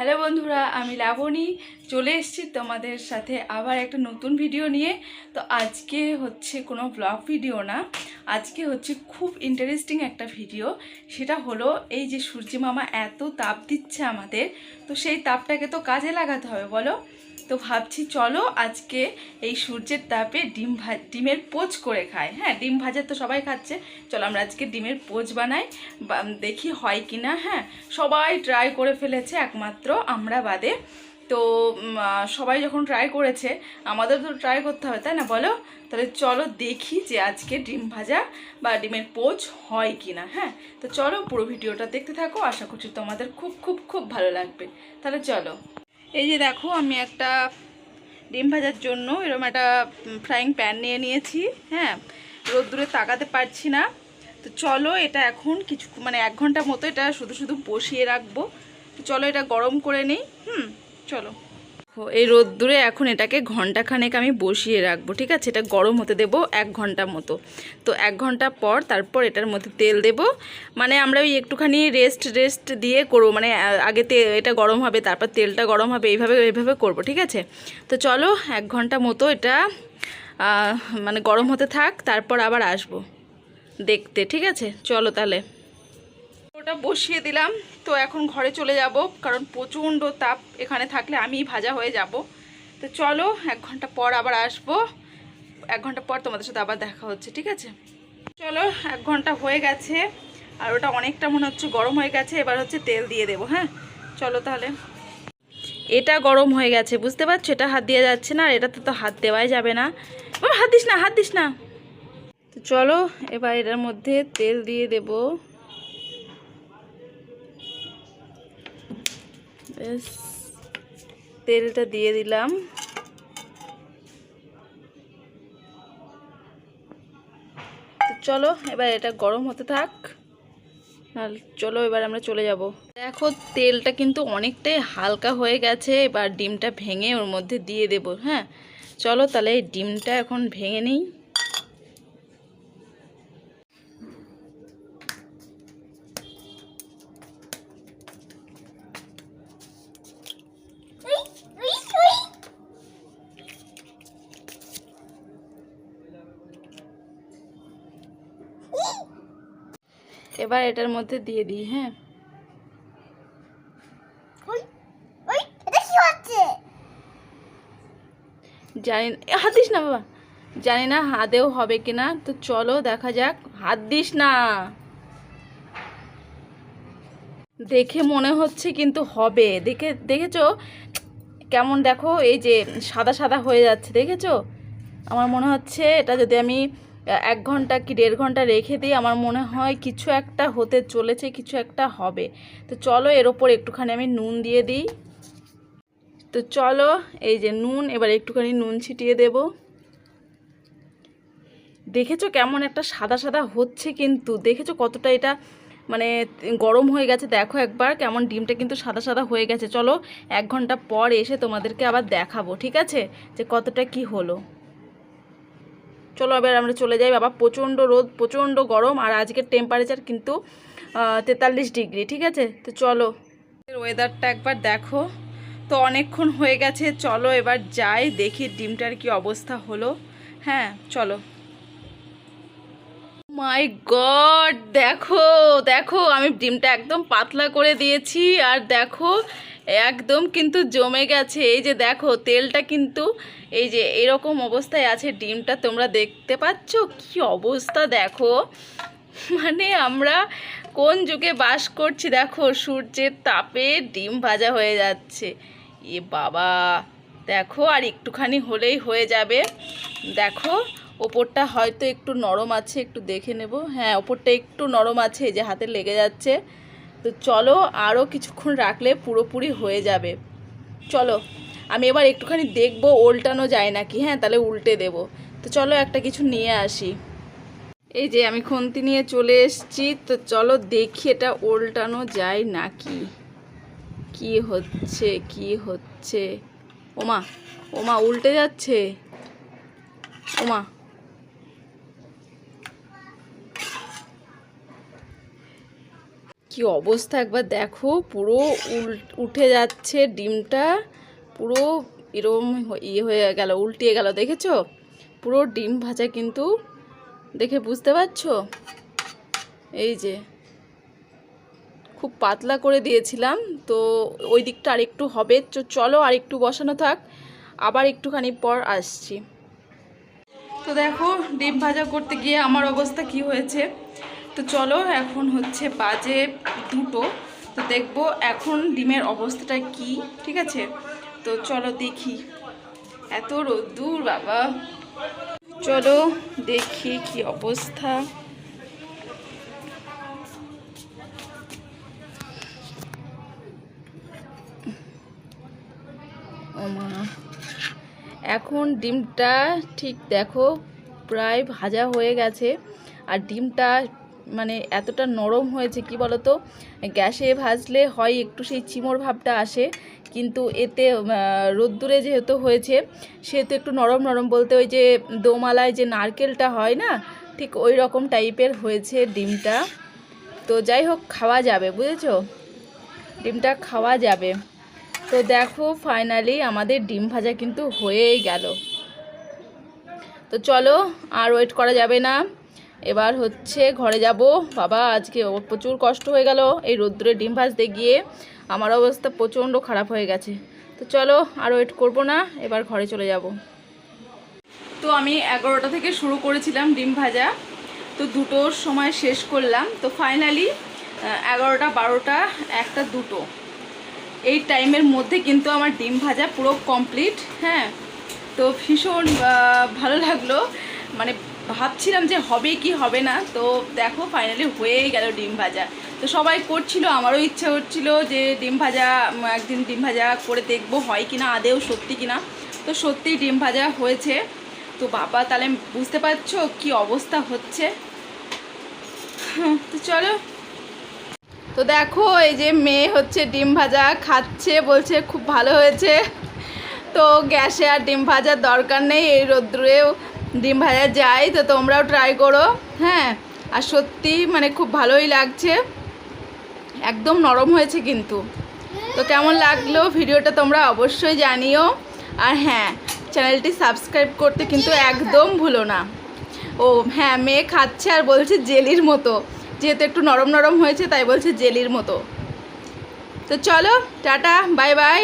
Hello বন্ধুরা, আমি লাবণী চলে এসেছি তোমাদের সাথে আবার একটা নতুন ভিডিও নিয়ে। তো আজকে হচ্ছে কোনো ব্লগ ভিডিও না, আজকে হচ্ছে খুব ইন্টারেস্টিং একটা ভিডিও। সেটা হলো এই যে সূর্য মামা এত তাপ দিচ্ছে আমাদের, তো সেই তাপটাকে তো কাজে লাগাতে হবে বলো। তো ভাবছি চলো আজকে এই সূর্যের তাপে ডিমের পোচ করে খাই। হ্যাঁ, ডিম ভাজা তো সবাই খাচ্ছে, চলো আমরা আজকে ডিমের পোচ বানাই, দেখি হয় কি না। হ্যাঁ, সবাই ট্রাই করে ফেলেছে একমাত্র আমরা বাদে। তো সবাই যখন ট্রাই করেছে আমাদের তো ট্রাই করতে হবে, তাই না বলো? তাহলে চলো দেখি যে আজকে ডিম ভাজা বা ডিমের পোচ হয় কি না। হ্যাঁ, তো চলো পুরো ভিডিওটা দেখতে থাকো, আশা করছি তোমাদের খুব খুব খুব ভালো লাগবে। তাহলে চলো, এই যে দেখো আমি একটা ডিম ভাজার জন্য এরকম একটা ফ্রাইং প্যান নিয়ে নিয়েছি। হ্যাঁ, রোদ্দুরে তাকাতে পারছি না, তো চলো এটা এখন কিছু 1 ঘন্টা মতো এটা শুধু শুধু বসিয়ে রাখবো। তো চলো এটা গরম করে নিই। চলো, এই রোদ্দুরে এখন এটাকে ঘন্টাখানেক আমি বসিয়ে রাখবো। ঠিক আছে, এটা গরম হতে দেবো 1 ঘন্টা মতো। তো 1 ঘন্টা পর তারপর এটার মধ্যে তেল দেব। আমরা ওই একটুখানি রেস্ট দিয়ে করবো, আগে এটা গরম হবে, তারপর তেলটা গরম হবে, এইভাবে করব। ঠিক আছে, তো চলো 1 ঘন্টা মতো এটা গরম হতে থাক, তারপর আবার আসবো দেখতে। ঠিক আছে, চলো তাহলে ওটা বসিয়ে দিলাম। তো এখন ঘরে চলে যাব, কারণ প্রচণ্ড তাপ, এখানে থাকলে আমি ভাজা হয়ে যাব। তো চলো 1 ঘন্টা পর আবার আসবো, 1 ঘন্টা পর তোমাদের সাথে আবার দেখা হচ্ছে। ঠিক আছে, চলো 1 ঘন্টা হয়ে গেছে আর ওটা অনেকটা মনে হচ্ছে গরম হয়ে গেছে। এবার হচ্ছে তেল দিয়ে দেবো। হ্যাঁ, চলো তাহলে। এটা গরম হয়ে গেছে, বুঝতে পারছো? এটা হাত দেওয়া যাচ্ছে না, আর এটাতে তো হাত দেওয়াই যাবে না। হাত দিস না, হাত দিস না। তো চলো এবার এটার মধ্যে তেল দিয়ে দেবো। বেশ, তেলটা দিয়ে দিলাম। তো চলো এবার এটা গরম হতে থাক, আর চলো এবার আমরা চলে যাব। দেখো তেলটা কিন্তু অনেকটাই হালকা হয়ে গেছে, এবার ডিমটা ভেঙে ওর মধ্যে দিয়ে দেব। হ্যাঁ, চলো তাহলে এই ডিমটা এখন ভেঙে নিই। এবার এটার মধ্যে দিয়ে দিই। হ্যাঁ, জানি না, হাত দিস না বাবা, জানি না হাতেও হবে কিনা, তো চলো দেখা যাক। হাত দিস না, দেখে মনে হচ্ছে কিন্তু হবে। দেখেছো কেমন? দেখো এই যে সাদা সাদা হয়ে যাচ্ছে, দেখেছো? আমার মনে হচ্ছে এটা যদি আমি 1 ঘন্টা কি 1.5 ঘন্টা রেখে দিই, আমার মনে হয় কিছু একটা হতে চলেছে, কিছু একটা হবে। তো চলো এর ওপর একটুখানি আমি নুন দিয়ে দিই। তো চলো এই যে নুন, এবার একটুখানি নুন ছিটিয়ে দেব। দেখেছো কেমন একটা সাদা সাদা হচ্ছে? কিন্তু দেখেছো কতটা এটা গরম হয়ে গেছে? দেখো একবার কেমন ডিমটা কিন্তু সাদা সাদা হয়ে গেছে। চলো 1 ঘন্টা পর এসে তোমাদেরকে আবার দেখাবো, ঠিক আছে, যে কতটা কি হলো। চলো এবার আমরা চলে যাই। বাবা প্রচণ্ড রোদ, প্রচণ্ড গরম, আর আজকের টেম্পারেচার কিন্তু 43 ডিগ্রি। ঠিক আছে, তো চলো ওয়েদারটা একবার দেখো। তো অনেকক্ষণ হয়ে গেছে, চলো এবার যাই দেখি ডিমটার কি অবস্থা হলো। হ্যাঁ চলো। মাই গড, দেখো দেখো আমি ডিমটা একদম পাতলা করে দিয়েছি, আর দেখো একদম কিন্তু জমে গেছে। এই যে দেখো তেলটা কিন্তু এই যে এরকম অবস্থায় আছে ডিমটা, তোমরা দেখতে পাচ্ছ কি অবস্থা? দেখো আমরা কোন যুগে বাস করছি? দেখো সূর্যের তাপে ডিম ভাজা হয়ে যাচ্ছে। এ বাবা, দেখো আর একটুখানি হলেই হয়ে যাবে। দেখো ওপরটা হয়তো একটু নরম আছে, একটু দেখে নেব। হ্যাঁ, ওপরটা একটু নরম আছে, এই যে হাতে লেগে যাচ্ছে। তো চলো আরও কিছুক্ষণ রাখলে পুরোপুরি হয়ে যাবে। চলো আমি এবার একটুখানি দেখবো উল্টানো যায় নাকি। হ্যাঁ, তাহলে উল্টে দেব। তো চলো একটা কিছু নিয়ে আসি। এই যে আমি খুন্তি নিয়ে চলে এসেছি, তো চলো দেখি এটা উল্টানো যায় নাকি। কি হচ্ছে কি হচ্ছে? ওমা, ওমা উল্টে যাচ্ছে। ওমা, কি কি অবস্থা একবার দেখো, পুরো উঠে যাচ্ছে ডিমটা, পুরো এরম ইয়ে হয়ে গেল, উল্টিয়ে গেল, দেখেছো? পুরো ডিম ভাজা কিন্তু, দেখে বুঝতে পারছো? এই যে খুব পাতলা করে দিয়েছিলাম, তো ওই দিকটা আরেকটু হবে। চলো আরেকটু বসানো থাক, আবার একটুখানি পর আসছি। তো দেখো ডিম ভাজা করতে গিয়ে আমার অবস্থা কি হয়েছে। তো চলো, এখন হচ্ছে বাজে 2টো, তো দেখবো এখন ডিমের অবস্থাটা কি, ঠিক আছে? তো চলো দেখি, এত রোদ্দুর বাবা, চলো দেখি কি অবস্থা। ওমা, এখন ডিমটা ঠিক দেখো প্রায় ভাজা হয়ে গেছে, আর ডিমটা মানে এতটা নরম হয়েছে, কি বলতো, গ্যাসে ভাজলে হয় একটু সেই চিমড় ভাবটা আসে, কিন্তু এতে রোদ্দুরে যেহেতু হয়েছে সেহেতু একটু নরম নরম, বলতে ওই যে দোমালায় যে নারকেলটা হয় না, ঠিক ওই রকম টাইপের হয়েছে ডিমটা। তো যাই হোক, খাওয়া যাবে, বুঝেছো? ডিমটা খাওয়া যাবে। তো দেখো ফাইনালি আমাদের ডিম ভাজা কিন্তু হয়েই গেল। তো চলো আর ওয়েট করা যাবে না, এবার হচ্ছে ঘরে যাব। বাবা আজকে প্রচুর কষ্ট হয়ে গেল এই রোদ্দুরে ডিম ভাজতে গিয়ে, আমার অবস্থা প্রচণ্ড খারাপ হয়ে গেছে। তো চলো আর ওয়েট করব না, এবার ঘরে চলে যাব। তো আমি 11টা থেকে শুরু করেছিলাম ডিম ভাজা, তো 2টোর সময় শেষ করলাম। তো ফাইনালি 11টা, 12টা, 1টা, 2টো, এই টাইমের মধ্যে কিন্তু আমার ডিম ভাজা পুরো কমপ্লিট। হ্যাঁ, তো ভীষণ ভালো লাগলো, মানে ভাবছিলাম যে হবে কি হবে না, তো দেখো ফাইনালি হয়েই গেল ডিম ভাজা। তো সবাই করছিল, আমারও ইচ্ছে হচ্ছিল যে ডিম ভাজা একদিন ডিম ভাজা করে দেখবো হয় কিনা, আদেও সত্যি কিনা। তো সত্যিই ডিম ভাজা হয়েছে। তো বাবা, তাহলে বুঝতে পারছো কি অবস্থা হচ্ছে। তো চলো, তো দেখো এই যে মেয়ে হচ্ছে ডিম ভাজা খাচ্ছে, বলছে খুব ভালো হয়েছে। তো গ্যাসে আর ডিম ভাজার দরকার নেই, এই রোদ্দুরেও ডিম ভাজা যায়, তো তোমরাও ট্রাই করো। হ্যাঁ, আর সত্যি মানে খুব ভালোই লাগছে, একদম নরম হয়েছে কিন্তু। তো কেমন লাগলো ভিডিওটা তোমরা অবশ্যই জানিও, আর হ্যাঁ, চ্যানেলটি সাবস্ক্রাইব করতে কিন্তু একদম ভুলো না। ও হ্যাঁ, মেয়ে খাচ্ছে আর বলছে জেলির মতো, যেহেতু একটু নরম নরম হয়েছে তাই বলছে জেলির মতো। তো চলো টাটা, বাই বাই।